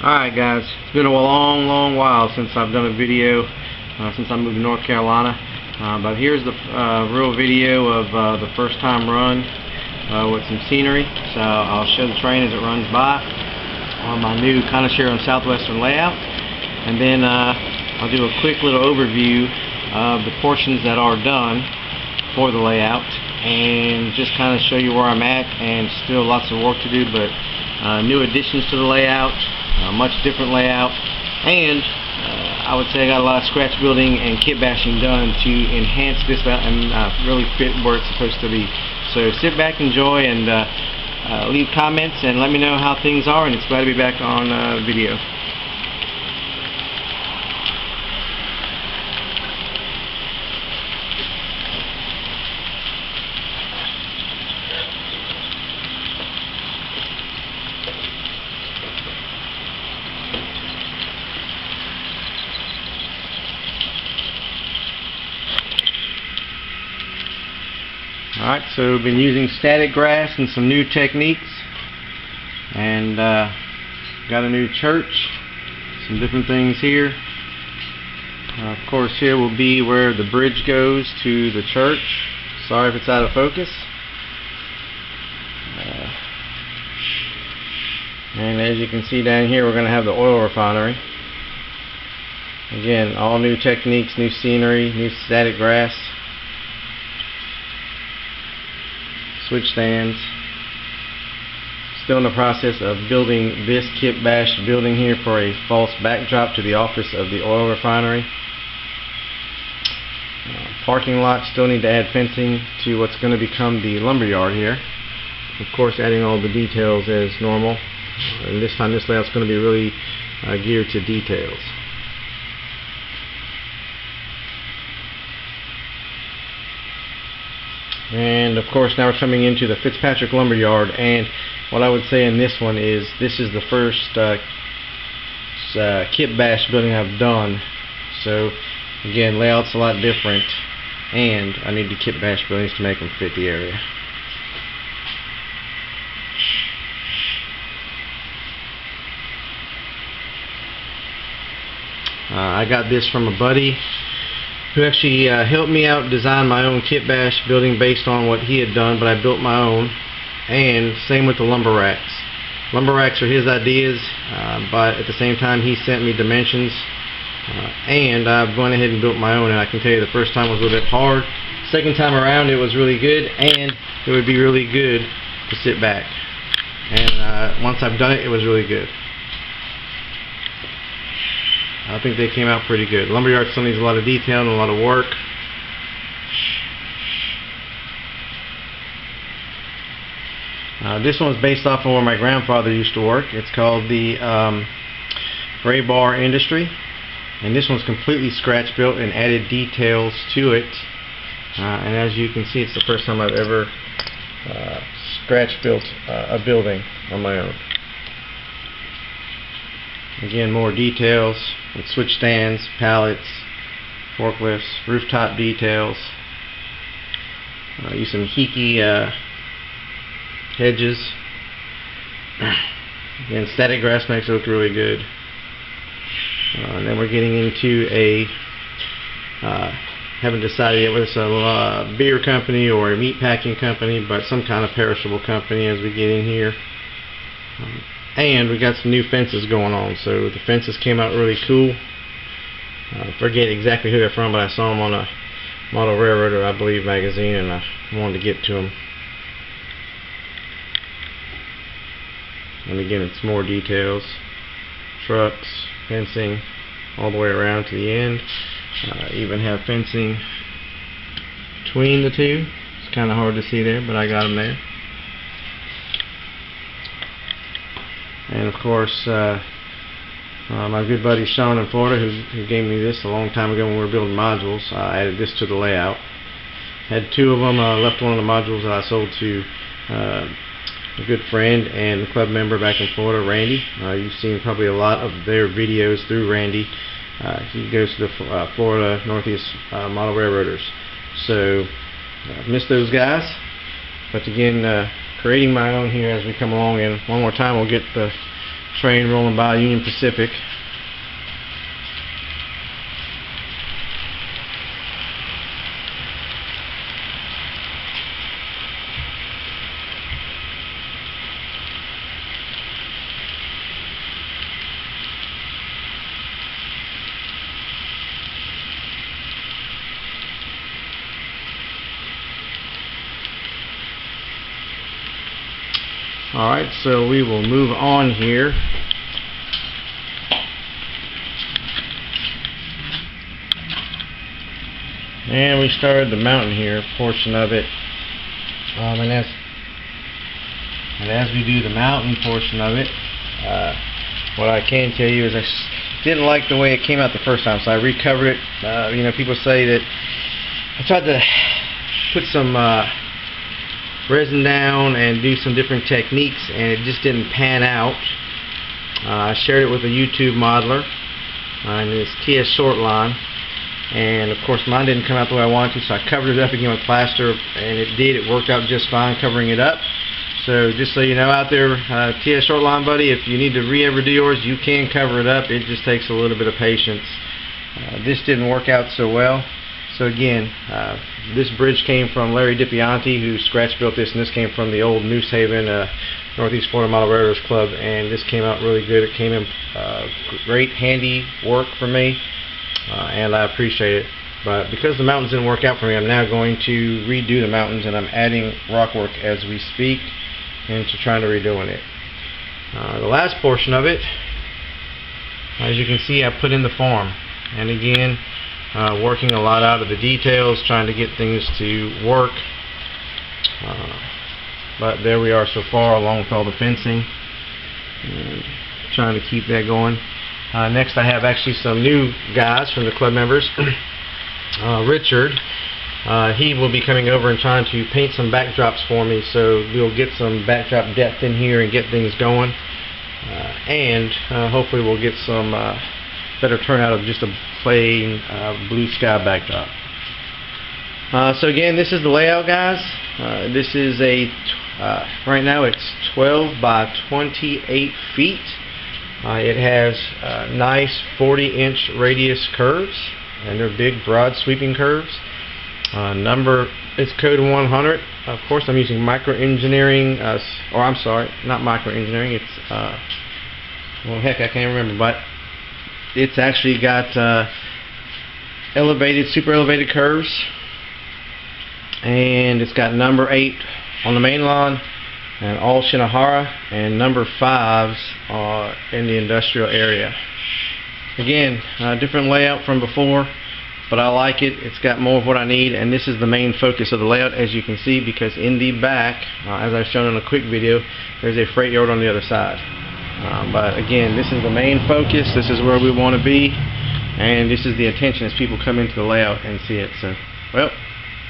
Alright guys, it's been a long while since I've done a video since I moved to North Carolina, but here's the real video of the first time run with some scenery. So I'll show the train as it runs by on my new Kanishiro Southwestern layout, and then I'll do a quick little overview of the portions that are done for the layout and just kind of show you where I'm at, and still lots of work to do, but new additions to the layout, much different layout, and I would say I got a lot of scratch building and kit bashing done to enhance this and really fit where it's supposed to be. So sit back, enjoy, and leave comments and let me know how things are, and it's glad to be back on video. Alright, so we've been using static grass and some new techniques, and got a new church, some different things here. Of course, here will be where the bridge goes to the church. Sorry if it's out of focus. And as you can see down here, we're going to have the oil refinery. Again, all new techniques, new scenery, new static grass. Switch stands. Still in the process of building this Kitbashed building here for a false backdrop to the office of the oil refinery. Parking lot, still need to add fencing to what's going to become the lumberyard here. Of course, adding all the details as normal. And this time this layout's going to be really geared to details. And of course, now we're coming into the Fitzpatrick lumberyard, and what I would say in this one is this is the first Kitbashed building I've done. So again, layout's a lot different, and I need to Kitbashed buildings to make them fit the area. I got this from a buddy who actually helped me out design my own Kitbashed building based on what he had done, but I built my own. And same with the lumber racks. Lumber racks are his ideas, but at the same time he sent me dimensions, and I've gone ahead and built my own. And I can tell you, the first time was a little bit hard. Second time around it was really good, and it would be really good to sit back. And once I've done it, it was really good. I think they came out pretty good. Lumberyard still needs a lot of detail and a lot of work. This one's based off of where my grandfather used to work. It's called the Gray Bar Industry, and this one's completely scratch built and added details to it. And as you can see, it's the first time I've ever scratch built a building on my own. Again, more details with switch stands, pallets, forklifts, rooftop details. Use some hiki hedges. Again, static grass makes it look really good. And then we're getting into a haven't decided yet whether it's a beer company or a meat packing company, but some kind of perishable company as we get in here. And we got some new fences going on, so the fences came out really cool. I forget exactly who they're from, but I saw them on a Model Railroad, I believe, magazine, and I wanted to get to them. And again, it's more details, trucks, fencing, all the way around to the end. Even have fencing between the two. It's kind of hard to see there, but I got them there. And of course, my good buddy Sean in Florida, who gave me this a long time ago when we were building modules, added this to the layout. Had two of them, left one of the modules that I sold to a good friend and club member back in Florida, Randy. You've seen probably a lot of their videos through Randy. He goes to the Florida Northeast Model Railroaders. So, miss those guys. But again, creating my own here as we come along, and one more time we'll get the train rolling by Union Pacific. Alright, so we will move on here. And we started the mountain here, portion of it. And as we do the mountain portion of it, what I can tell you is I didn't like the way it came out the first time, so I recovered it. You know, people say that I tried to put some resin down and do some different techniques, and it just didn't pan out. I shared it with a YouTube modeler, and it's TS Shortline, and of course mine didn't come out the way I wanted to, so I covered it up again with plaster, and it did. It worked out just fine covering it up. So just so you know out there, TS Shortline buddy, if you need to ever do yours, you can cover it up. It just takes a little bit of patience. This didn't work out so well. So again, this bridge came from Larry DiPianti, who scratch built this, and this came from the old Noose Haven Northeast Florida Model Railroaders Club, and this came out really good. It came in great, handy work for me, and I appreciate it. But because the mountains didn't work out for me, I'm now going to redo the mountains, and I'm adding rock work as we speak into trying to redoing it. The last portion of it, as you can see, I put in the form, and again, working a lot out of the details, trying to get things to work. But there we are so far, along with all the fencing, and trying to keep that going. Next I have actually some new guys from the club members. Richard, he will be coming over and trying to paint some backdrops for me, so we'll get some backdrop depth in here and get things going. And hopefully we'll get some better turnout of just a plain blue sky backdrop. So again, this is the layout, guys. This is right now it's 12 by 28 feet. It has nice 40-inch radius curves, and they're big, broad, sweeping curves. It's code 100. Of course, I'm using micro-engineering, or I'm sorry, not micro-engineering. It's well, heck, I can't remember, but it's actually got super elevated curves, and it's got number 8 on the main line, and all Shinohara, and number 5s in the industrial area. Again, different layout from before, but I like it. It's got more of what I need, and this is the main focus of the layout, as you can see, because in the back, as I've shown in a quick video, there's a freight yard on the other side. But again, this is the main focus. This is where we want to be, and this is the intention as people come into the layout and see it. So, well,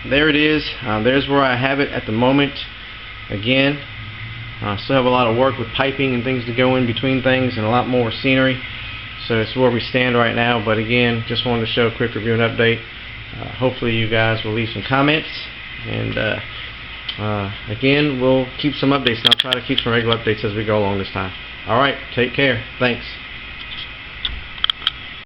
there it is. There's where I have it at the moment. Again, I still have a lot of work with piping and things to go in between things, and a lot more scenery. So it's where we stand right now. But again, just wanted to show a quick review and update. Hopefully you guys will leave some comments, and again, we'll keep some updates, and I'll try to keep some regular updates as we go along this time. Alright, take care. Thanks.